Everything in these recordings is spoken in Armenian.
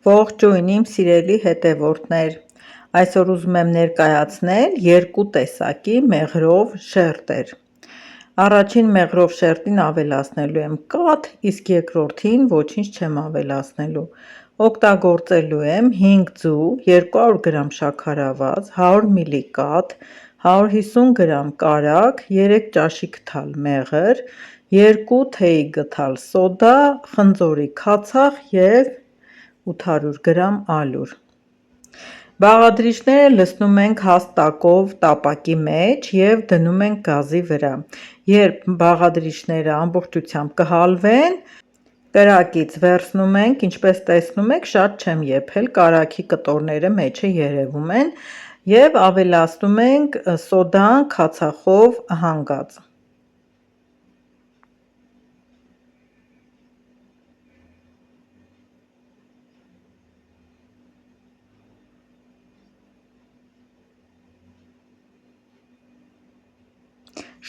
Ողջույն իմ սիրելի հետևորդներ, այսօր ուզում եմ ներկայացնել երկու տեսակի մեղրով շերտեր։ Առաջին մեղրով շերտին ավելացնելու եմ կաթ, իսկ երկրորդին ոչինչ չեմ ավելացնելու։ Օգտագործելու եմ 5 ձու, 200 գրամ շաքարավազ, 100 մլ կաթ, 150 գրամ կարագ, 3 ճաշի գթալ մեղր, 2 թեյի գթալ սոդա, խնձորի քացախ և 800 գրամ ալյուր։ Բաղադրիչները լցնում ենք հաստ տակով տապակի մեջ և դնում ենք գազի վրա։ Երբ բաղադրիչները ամբողջությամբ կհալվեն, կրակից վերցնում ենք, ինչպես տեսնում եք, շատ չեմ եփել, կարագի կտորները մեջը երևում են, և ավելացնում ենք սոդան քացախով հանգած։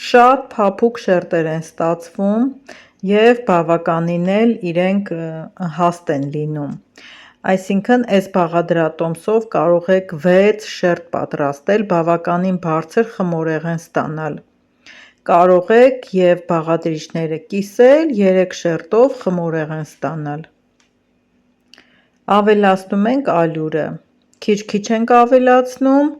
Շատ փափուկ շերտեր են ստացվում և բավականին էլ իրենք հաստ են լինում։ Այսինքն այս բաղադրատոմսով կարող եք 6 շերտ պատրաստել, բավականին բարձր խմորեղեն ստանալ։ Կարող եք և բաղադրիչները կիսել 3 շերտով խմորեղեն ստանալ։ Ավելացնում ենք ալյուրը, քիչ-քիչ ենք ավելացնում,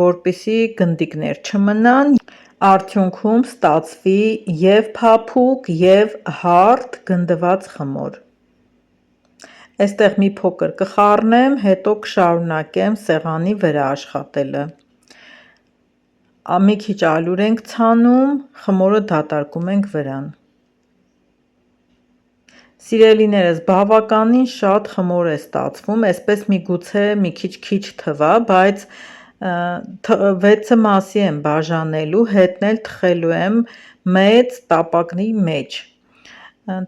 որպեսզի գնդիկներ չմնան, արդյունքում ստացվի և փափուկ և հարթ գնդված խմոր։ Այստեղ մի փոքր կխառնեմ, հետո կշարունակեմ սեղանի վրա աշխատելը։ Մի քիչ ալյուր ենք ցանում, խմորը դատարկում ենք վրան։ Սիրելիներս, բավականին շատ խմոր է ստացվում, այսպես միգուցե մի քիչ թվա, բայց 6 մասի եմ բաժանելու, հետն էլ թխելու եմ մեծ տապակի մեջ։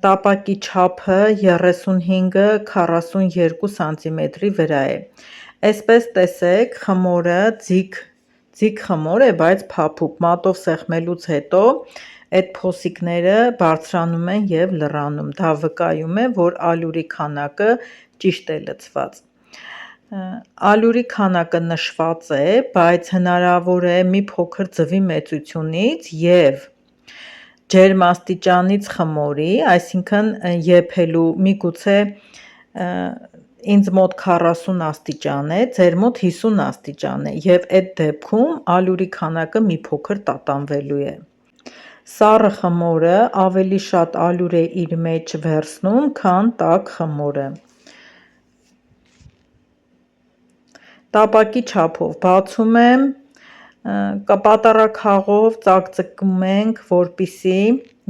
Տապակի չափը 35-42 սանտիմետրի վրա է։ Այսպես տեսեք, խմորը ձիգ խմոր է, բայց փափուկ, մատով սեղմելուց հետո այդ փոսիկները բարձրանում են և լռանում, դա վկայում է, որ ալյուրի քանակը ճիշտ է լցված։ Ալյուրի քանակը նշված է, բայց հնարավոր է մի փոքր ձվի մեծությունից և ջերմաստիճանից խմորի, այսինքն եփելու միգուցե ինձ մոտ 40 աստիճան է, ձեր մոտ 50 աստիճան է, և այդ դեպքում ալյուրի քանակը մի փոքր տատանվելու է։ Սառը խմորը ավելի շատ ալյուր է իր մեջ վերցնում, քան տաք խմորը։ Տապակի չափով բացում եմ, պատառաքաղով ծակծկում ենք, որպեսզի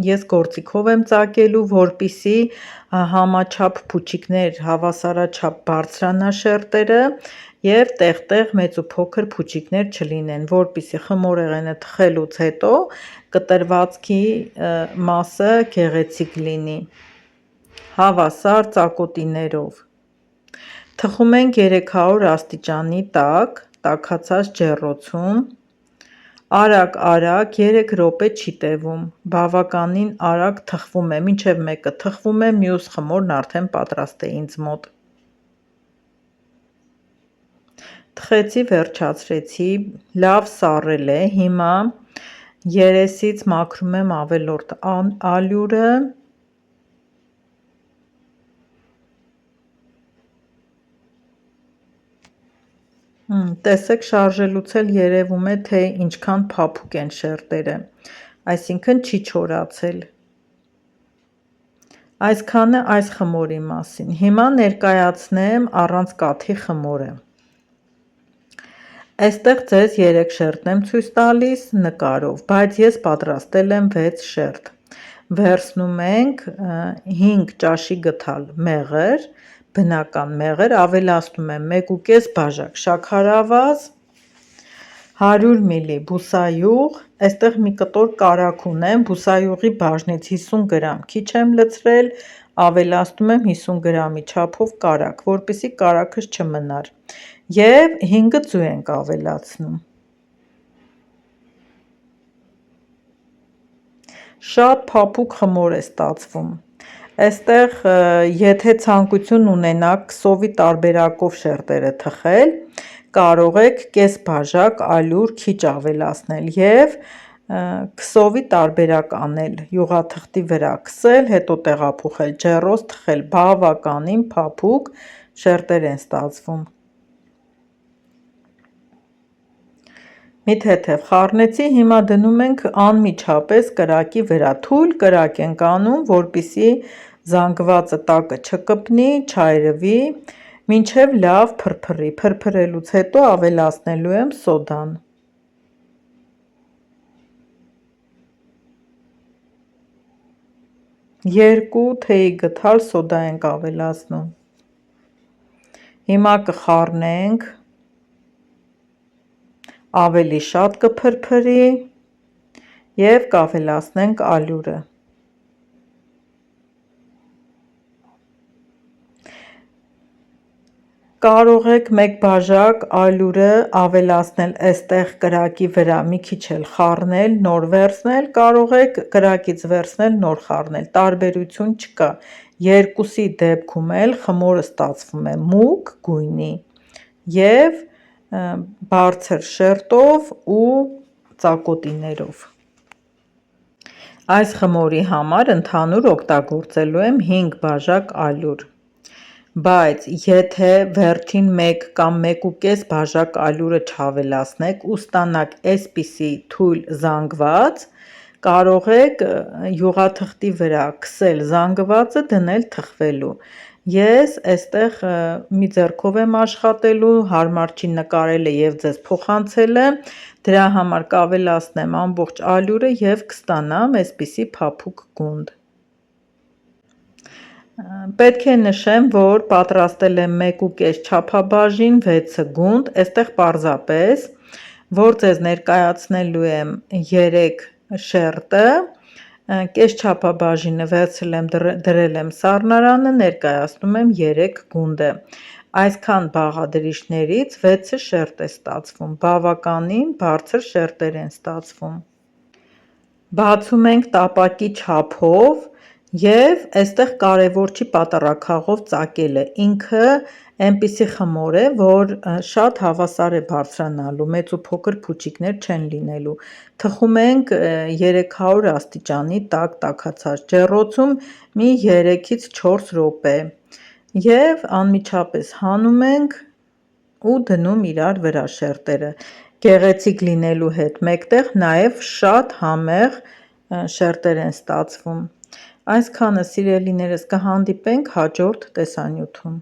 ես գործիքով եմ ծակելու, որպեսզի համաչափ փուչիկներ, հավասարաչափ բարձրանա շերտերը և տեղ-տեղ մեծ ու փոքր փուչիկներ չլինեն, որպեսզի խմորեղենը թխելուց հետո կտրվածքի մասը գեղեցիկ լինի, հավասար ծակոտիներով։ Թխում ենք 300 աստիճանի տակ, տաքացած ջեռոցում, արագ 3 րոպե չի տևում, բավականին արագ թխվում է, մինչև մեկը թխվում է, մյուս խմորն արդեն պատրաստ է ինձ մոտ։ Թխեցի, վերջացրեցի, լավ սառել է, հիմա երեսից մաքրում եմ ավելորդ ալյուրը, տեսեք շարժելուց էլ երևում է, թե ինչքան փափուկ են շերտերը, այսինքն չի չորացել։ Այսքանը այս խմորի մասին, հիմա ներկայացնեմ առանց կաթի խմորը։ Այստեղ ձեզ 3 շերտն եմ ցույց տալիս նկարով, բայց ես պատրաստել եմ 6 շերտ։ Վերցնում ենք 5 ճաշի գթալ մեղր, բնական մեղր, ավելացնում եմ 1,5 բաժակ շաքարավազ, 100 մլ բուսայուղ, այստեղ մի կտոր կարագ ունեմ, բուսայուղի բաժնից 50 գրամ քիչ եմ լցրել, ավելացնում եմ 50 գրամի չափով կարագ, որպեսզի կարագս չմնար, և 5 ձու ենք ավելացնում։ Շատ փափուկ խմոր է ստացվում։ Այստեղ եթե ցանկություն ունենաք քսովի տարբերակով շերտերը թխել, կարող եք կես բաժակ ալյուր քիչ ավելացնել և քսովի տարբերակ անել, յուղաթղթի վրա քսել, հետո տեղափոխել ջեռոց, թխել, բավականին փափուկ շերտեր են ստացվում։ Մի թեթև խառնեցի, հիմա դնում ենք անմիջապես կրակի վրա, թույլ կրակ ենք անում, որպեսզի զանգվածը տակը չկպնի, չայրվի, մինչև լավ փրփրի, փրփրելուց հետո ավելացնելու եմ սոդան։ Երկու թեյի գդալ սոդա ենք ավելացնում։ Հիմա կխառնենք, ավելի շատ կփրփրի և կավելացնենք ալյուրը։ Կարող եք մեկ բաժակ ալյուրը ավելացնել այստեղ կրակի վրա, մի քիչ էլ խառնել, նոր վերցնել, կարող եք կրակից վերցնել, նոր խառնել, տարբերություն չկա, երկուսի դեպքում էլ խմորը ստացվում է մուգ գույնի և բարձր շերտով ու ծակոտիներով։ Այս խմորի համար ընդհանուր օգտագործելու եմ 5 բաժակ ալյուր, բայց եթե վերջին 1 կամ 1,5 բաժակ ալյուրը չավելացնեք ու ստանաք այսպիսի թույլ զանգված, կարող եք յուղաթղթի վրա քսել զանգվածը, դնել թխվելու։ Ես այստեղ մի ձեռքով եմ աշխատելու, հարմար չի նկարելը և ձեզ փոխանցելը, դրա համար կավելացնեմ ամբողջ ալյուրը և կստանամ այսպիսի փափուկ գունդ։ Պետք է նշեմ, որ պատրաստել եմ 1,5 չափաբաժին 6 գունդ, այստեղ պարզապես, որ ձեզ ներկայացնելու եմ 3 շերտը, կես չափաբաժինը վերցրել եմ, դրել եմ սառնարանը, ներկայացնում եմ 3 գունդը։ Այսքան բաղադրիչներից 6 շերտ է ստացվում, բավականին բարձր շերտեր են ստացվում։ Բացում ենք տապակի չափով և այստեղ կարևոր չի պատառաքաղով ծակելը, ինքը այնպիսի խմոր է, որ շատ հավասար է բարձրանալու, մեծ ու փոքր փուչիկներ չեն լինելու։ Թխում ենք 300 աստիճանի տակ տաքացած ջեռոցում մի 3-ից 4 րոպե և անմիջապես հանում ենք ու դնում իրար վրա շերտերը։ Գեղեցիկ լինելու հետ մեկտեղ նաև շատ համեղ շերտեր են ստացվում։ Այսքանը սիրելիներս, կհանդիպենք հաջորդ տեսանյութում։